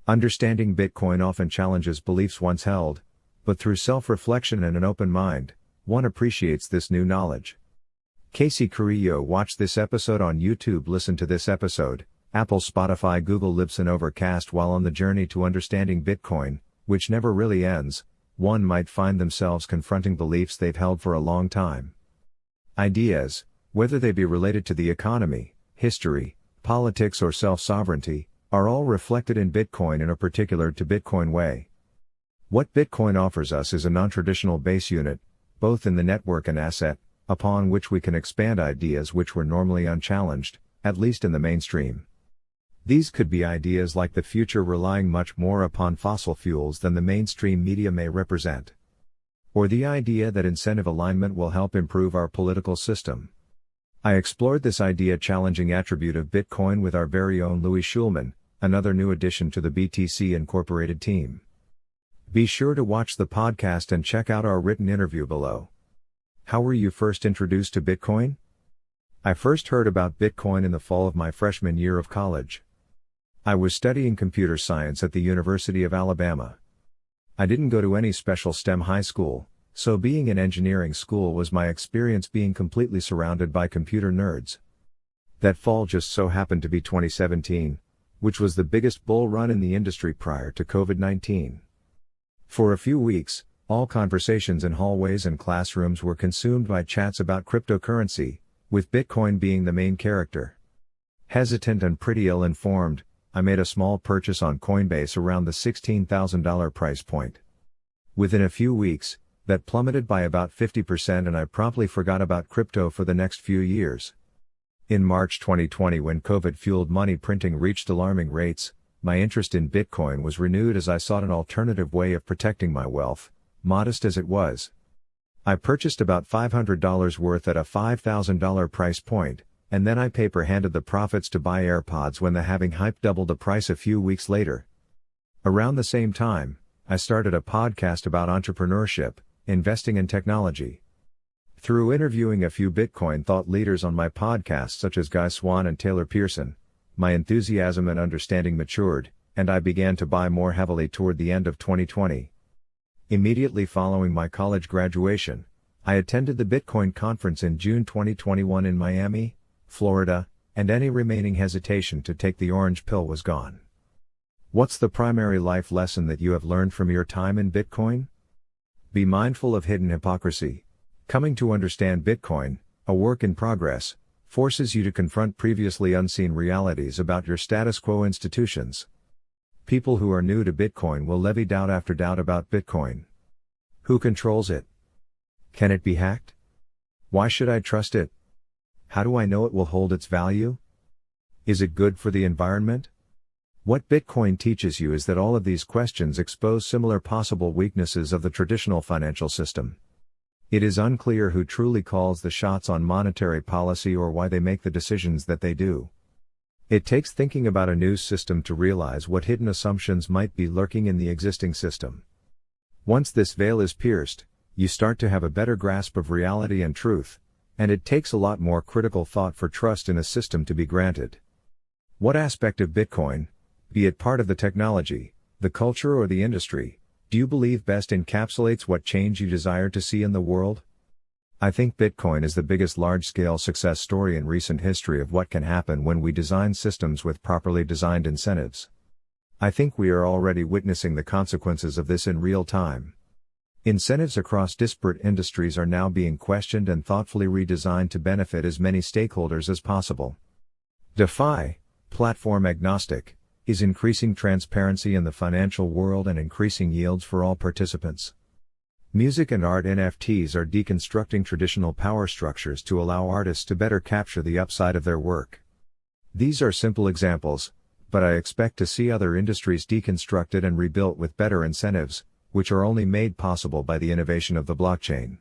Understanding Bitcoin often challenges beliefs once held, but through self-reflection and an open mind, one appreciates this new knowledge. Casey Carrillo watched this episode on YouTube. Listen to this episode, Apple, Spotify, Google, Libsyn, Overcast. While on the journey to understanding Bitcoin, which never really ends, one might find themselves confronting beliefs they've held for a long time. Ideas, whether they be related to the economy, history, politics, or self-sovereignty, are all reflected in Bitcoin in a particular to Bitcoin way. What Bitcoin offers us is a non-traditional base unit, both in the network and asset, upon which we can expand ideas which were normally unchallenged, at least in the mainstream. These could be ideas like the future relying much more upon fossil fuels than the mainstream media may represent. Or the idea that incentive alignment will help improve our political system. I explored this idea-challenging attribute of Bitcoin with our very own Louis Schulman, another new addition to the BTC Incorporated team. Be sure to watch the podcast and check out our written interview below. How were you first introduced to Bitcoin? I first heard about Bitcoin in the fall of my freshman year of college. I was studying computer science at the University of Alabama. I didn't go to any special STEM high school, so being in engineering school was my experience being completely surrounded by computer nerds. That fall just so happened to be 2017, which was the biggest bull run in the industry prior to COVID-19. For a few weeks, all conversations in hallways and classrooms were consumed by chats about cryptocurrency, with Bitcoin being the main character. Hesitant and pretty ill-informed, I made a small purchase on Coinbase around the $16,000 price point. Within a few weeks, that plummeted by about 50% and I promptly forgot about crypto for the next few years. In March 2020, when COVID-fueled money printing reached alarming rates, my interest in Bitcoin was renewed as I sought an alternative way of protecting my wealth, modest as it was. I purchased about $500 worth at a $5,000 price point, and then I paper-handed the profits to buy AirPods when the halving hype doubled the price a few weeks later. Around the same time, I started a podcast about entrepreneurship, investing and technology. Through interviewing a few Bitcoin thought leaders on my podcast such as Guy Swan and Taylor Pearson, my enthusiasm and understanding matured, and I began to buy more heavily toward the end of 2020. Immediately following my college graduation, I attended the Bitcoin conference in June 2021 in Miami, Florida, and any remaining hesitation to take the orange pill was gone. What's the primary life lesson that you have learned from your time in Bitcoin? Be mindful of hidden hypocrisy. Coming to understand Bitcoin, a work in progress, forces you to confront previously unseen realities about your status quo institutions. People who are new to Bitcoin will levy doubt after doubt about Bitcoin. Who controls it? Can it be hacked? Why should I trust it? How do I know it will hold its value? Is it good for the environment? What Bitcoin teaches you is that all of these questions expose similar possible weaknesses of the traditional financial system. It is unclear who truly calls the shots on monetary policy or why they make the decisions that they do. It takes thinking about a new system to realize what hidden assumptions might be lurking in the existing system. Once this veil is pierced, you start to have a better grasp of reality and truth, and it takes a lot more critical thought for trust in a system to be granted. What aspect of Bitcoin, be it part of the technology, the culture or the industry, do you believe best encapsulates what change you desire to see in the world? I think Bitcoin is the biggest large-scale success story in recent history of what can happen when we design systems with properly designed incentives. I think we are already witnessing the consequences of this in real time. Incentives across disparate industries are now being questioned and thoughtfully redesigned to benefit as many stakeholders as possible. DeFi, platform agnostic, is increasing transparency in the financial world and increasing yields for all participants. Music and art NFTs are deconstructing traditional power structures to allow artists to better capture the upside of their work. These are simple examples, but I expect to see other industries deconstructed and rebuilt with better incentives, which are only made possible by the innovation of the blockchain.